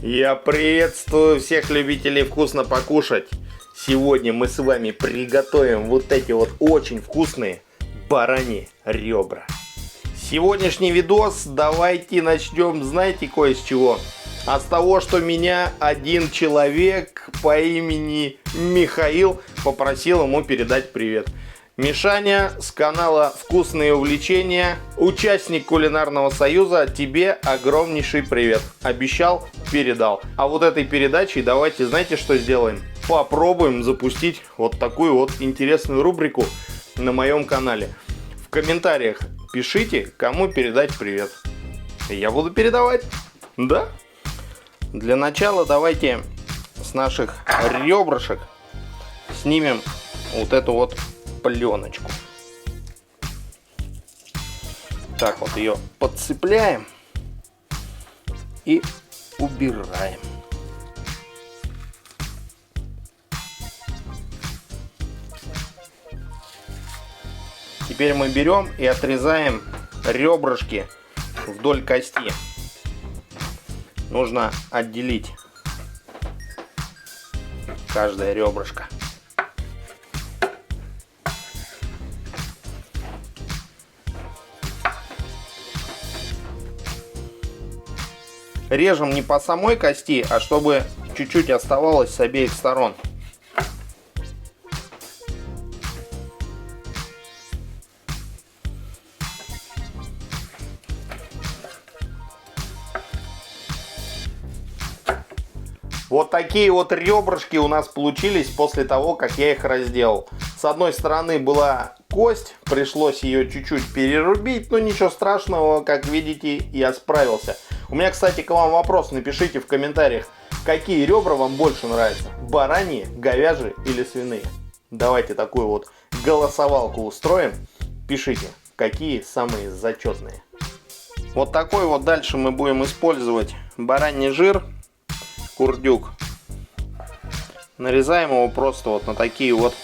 Я приветствую всех любителей вкусно покушать. Сегодня мы с вами приготовим вот эти вот очень вкусные бараньи ребра. Сегодняшний видос давайте начнем, знаете, кое с чего? А с того, что меня один человек по имени Михаил попросил ему передать привет. Мишаня с канала «Вкусные увлечения», участник Кулинарного союза, тебе огромнейший привет. Обещал, передал. А вот этой передачей давайте, знаете, что сделаем? Попробуем запустить вот такую вот интересную рубрику на моем канале. В комментариях пишите, кому передать привет. Я буду передавать. Да? Для начала давайте с наших ребрышек снимем вот эту вот пленочку. Так вот ее подцепляем и убираем. Теперь мы берем и отрезаем ребрышки вдоль кости. Нужно отделить каждое ребрышко. Режем не по самой кости, а чтобы чуть-чуть оставалось с обеих сторон. Вот такие вот ребрышки у нас получились после того, как я их разделал. С одной стороны была кость, пришлось ее чуть-чуть перерубить, но ничего страшного, как видите, я справился. У меня, кстати, к вам вопрос, напишите в комментариях, какие ребра вам больше нравятся, бараньи, говяжьи или свиные. Давайте такую вот голосовалку устроим, пишите, какие самые зачетные. Вот такой вот дальше мы будем использовать бараний жир, курдюк. Нарезаем его просто вот на такие вот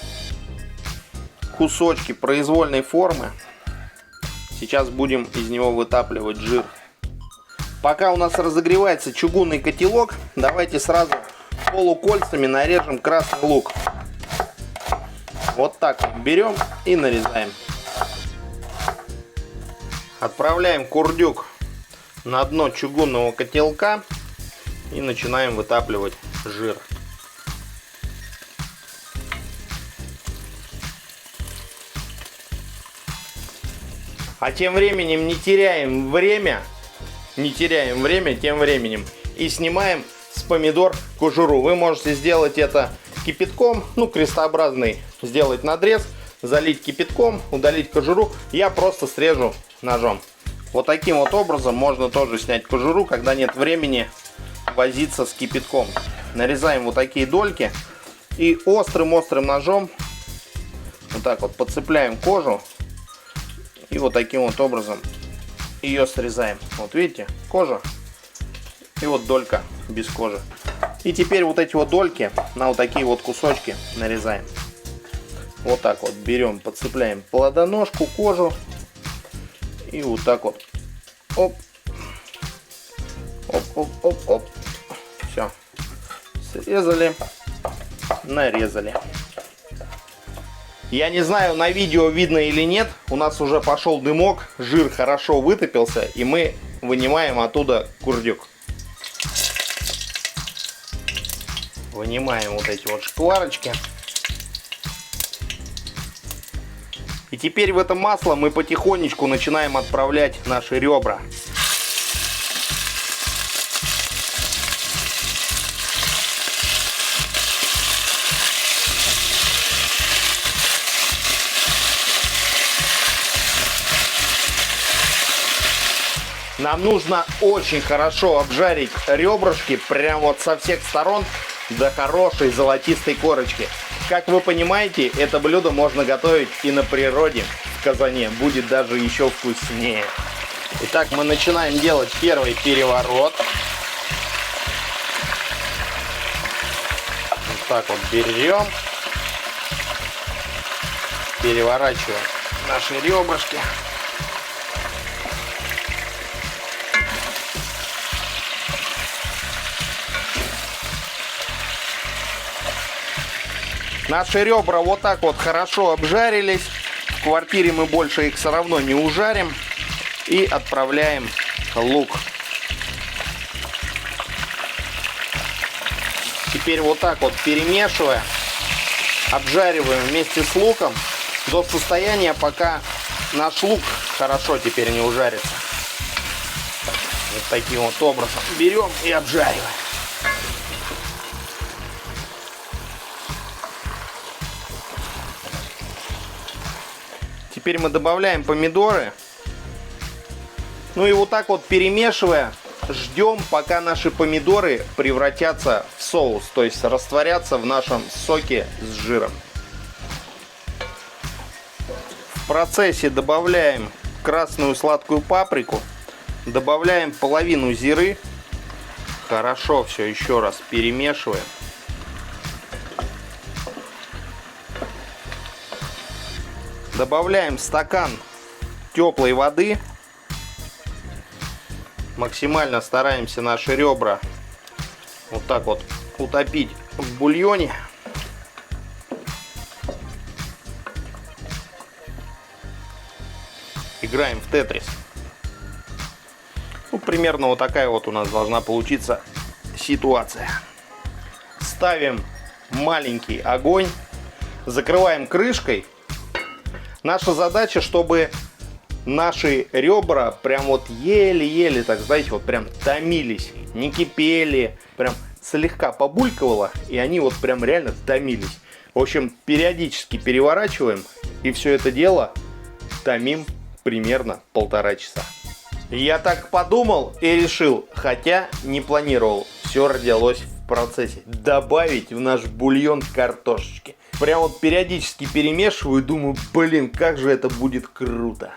кусочки произвольной формы. Сейчас будем из него вытапливать жир. Пока у нас разогревается чугунный котелок, давайте сразу полукольцами нарежем красный лук. Вот так вот берем и нарезаем. Отправляем курдюк на дно чугунного котелка и начинаем вытапливать жир. А тем временем не теряем время тем временем и снимаем с помидор кожуру. Вы можете сделать это кипятком, крестообразный сделать надрез, залить кипятком, удалить кожуру. Я просто срежу ножом. Вот таким вот образом можно тоже снять кожуру, когда нет времени возиться с кипятком. Нарезаем вот такие дольки и острым ножом вот так вот подцепляем кожу и вот таким вот образом ее срезаем. Вот видите, кожа и вот долька без кожи. И теперь вот эти вот дольки на вот такие вот кусочки нарезаем. Вот так вот берем, подцепляем плодоножку, кожу и вот так вот оп, оп. Все, срезали, нарезали. Я не знаю, на видео видно или нет, у нас уже пошел дымок, жир хорошо вытопился, и мы вынимаем оттуда курдюк. Вынимаем вот эти вот шкварочки. И теперь в это масло мы потихонечку начинаем отправлять наши ребра. Нам нужно очень хорошо обжарить ребрышки, прям вот со всех сторон, до хорошей золотистой корочки. Как вы понимаете, это блюдо можно готовить и на природе, в казане. Будет даже еще вкуснее. Итак, мы начинаем делать первый переворот. Вот так вот берем, переворачиваем наши ребрышки. Наши ребра вот так вот хорошо обжарились. В квартире мы больше их все равно не ужарим. И отправляем лук. Теперь вот так вот перемешивая, обжариваем вместе с луком до состояния, пока наш лук хорошо теперь не ужарится. Вот таким вот образом берем и обжариваем. Теперь мы добавляем помидоры. Ну и вот так вот перемешивая, ждем, пока наши помидоры превратятся в соус, то есть растворятся в нашем соке с жиром. В процессе добавляем красную сладкую паприку, добавляем половину зиры, хорошо все еще раз перемешиваем. Добавляем стакан теплой воды. Максимально стараемся наши ребра вот так вот утопить в бульоне. Играем в тетрис. Ну, примерно вот такая вот у нас должна получиться ситуация. Ставим маленький огонь, закрываем крышкой. Наша задача, чтобы наши ребра прям вот еле-еле, так знаете, вот прям томились, не кипели, прям слегка побулькивало, и они вот прям реально томились. В общем, периодически переворачиваем, и все это дело томим примерно 1,5 часа. Я так подумал и решил, хотя не планировал, все родилось в процессе, добавить в наш бульон картошечки. Прям вот периодически перемешиваю и думаю, блин, как же это будет круто.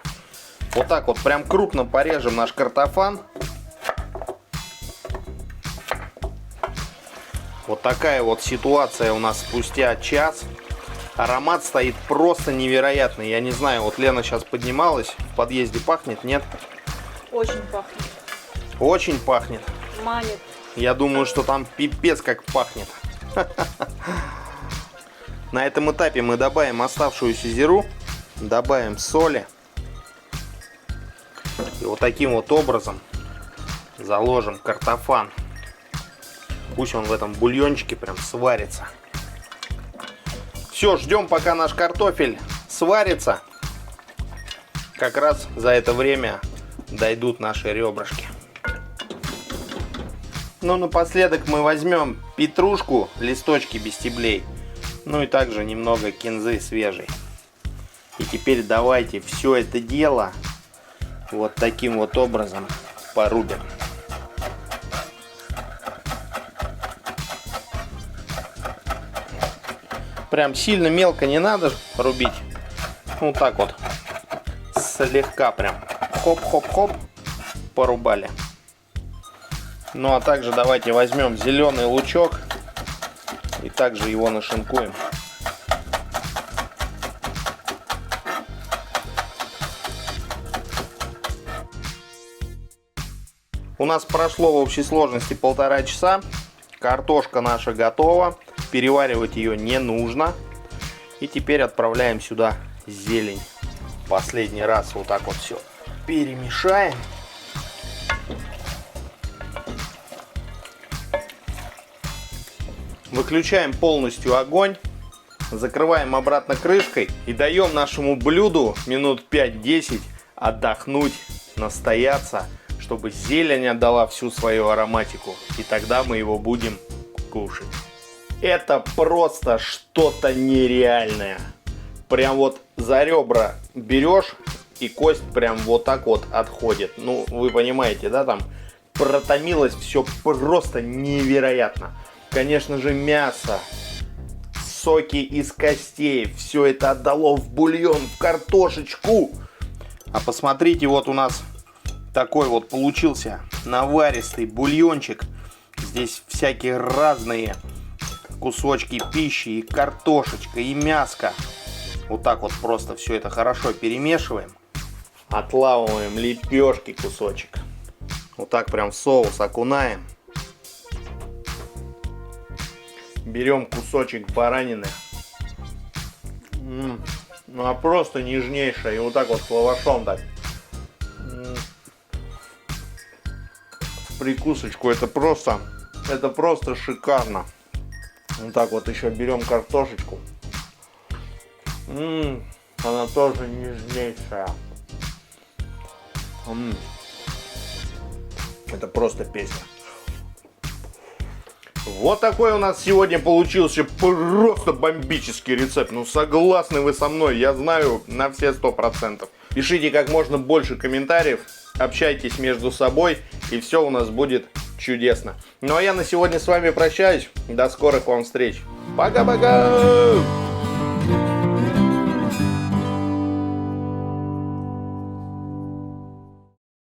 Вот так вот прям крупно порежем наш картофан. Вот такая вот ситуация у нас спустя час. Аромат стоит просто невероятный. Я не знаю, вот Лена сейчас поднималась, в подъезде пахнет, нет? Очень пахнет. Очень пахнет. Манит. Я думаю, что там пипец как пахнет. На этом этапе мы добавим оставшуюся зиру, добавим соли. И вот таким вот образом заложим картофан. Пусть он в этом бульончике прям сварится. Все, ждем, пока наш картофель сварится. Как раз за это время дойдут наши ребрышки. Ну, напоследок мы возьмем петрушку, листочки без стеблей. Ну и также немного кинзы свежей. И теперь давайте все это дело вот таким вот образом порубим. Прям сильно мелко не надо рубить. Вот так вот. Слегка прям. Хоп-хоп-хоп. Порубали. Ну а также давайте возьмем зеленый лучок. И также его нашинкуем. У нас прошло в общей сложности 1,5 часа. Картошка наша готова. Переваривать ее не нужно. И теперь отправляем сюда зелень. Последний раз вот так вот все перемешаем. Выключаем полностью огонь. Закрываем обратно крышкой. И даем нашему блюду минут 5-10 отдохнуть, настояться, чтобы зелень отдала всю свою ароматику. И тогда мы его будем кушать. Это просто что-то нереальное. Прям вот за ребра берешь, и кость прям вот так вот отходит. Ну, вы понимаете, да, там протомилось все просто невероятно. Конечно же, мясо, соки из костей, все это отдало в бульон, в картошечку. А посмотрите, вот у нас такой вот получился наваристый бульончик. Здесь всякие разные кусочки пищи, и картошечка, и мяско. Вот так вот просто все это хорошо перемешиваем. Отламываем лепешки кусочек. Вот так прям в соус окунаем. Берем кусочек баранины. Ну а просто нежнейшая. И вот так вот с лавашом так. В прикусочку. Это просто шикарно. Вот так вот еще берем картошечку. Она тоже нежнейшая. Это просто песня. Вот такой у нас сегодня получился просто бомбический рецепт. Ну согласны вы со мной, я знаю на все 100%. Пишите как можно больше комментариев, общайтесь между собой, и все у нас будет чудесно. Ну а я на сегодня с вами прощаюсь. До скорых вам встреч. Пока-пока!